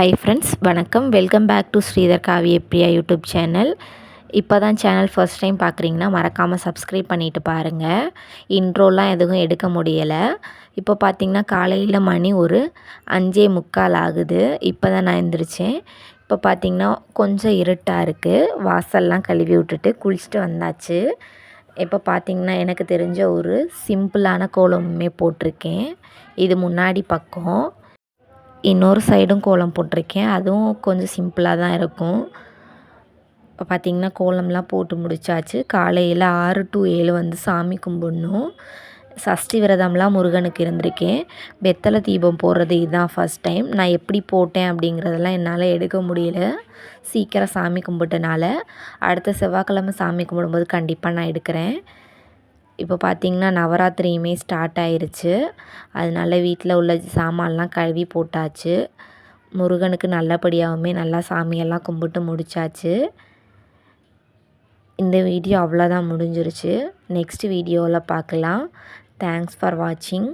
Hi friends, வணக்கம். Welcome back to Sridhar காவிய Priya YouTube channel. இப்போ தான் சேனல் ஃபர்ஸ்ட் டைம் பார்க்குறீங்கன்னா மறக்காமல் சப்ஸ்கிரைப் பண்ணிவிட்டு பாருங்கள். இன்ட்ரோலாம் எதுவும் எடுக்க முடியலை. இப்போ பார்த்திங்கன்னா காலையில் மணி ஒரு 5:45 ஆகுது. இப்போ தான் நான் எழுந்திரிச்சேன். இப்போ பார்த்திங்கன்னா கொஞ்சம் இருட்டாக இருக்குது. வாசல்லாம் கழுவி விட்டுட்டு குளிச்சுட்டு வந்தாச்சு. இப்போ பார்த்திங்கன்னா எனக்கு தெரிஞ்ச ஒரு சிம்பிளான கோலமுமே போட்டிருக்கேன். இது முன்னாடி பக்கம். இன்னொரு சைடும் கோலம் போட்டிருக்கேன். அதுவும் கொஞ்சம் சிம்பிளாக தான் இருக்கும். இப்போ பார்த்திங்கன்னா கோலம்லாம் போட்டு முடித்தாச்சு. காலையில் 6 to 7 வந்து சாமி கும்பிடணும். சஷ்டி விரதம்லாம் முருகனுக்கு இருந்திருக்கேன். வெத்தலை தீபம் போடுறது இதுதான் ஃபஸ்ட் டைம். நான் எப்படி போட்டேன் அப்படிங்கிறதெல்லாம் என்னால் எடுக்க முடியல. சீக்கிரம் சாமி கும்பிட்டனால அடுத்த செவ்வாய்க்கிழமை சாமி கும்பிடும்போது கண்டிப்பாக நான் எடுக்கிறேன். இப்போ பார்த்திங்கன்னா நவராத்திரியுமே ஸ்டார்ட் ஆயிருச்சு. அதனால வீட்டில் உள்ள சாமான்லாம் கழுவி போட்டாச்சு. முருகனுக்கு நல்லபடியாகவுமே நல்லா சாமியெல்லாம் கும்பிட்டு முடித்தாச்சு. இந்த வீடியோ அவ்வளோதான், முடிஞ்சிருச்சு. நெக்ஸ்ட் வீடியோவில் பார்க்கலாம். தேங்க்ஸ் ஃபார் வாட்சிங்.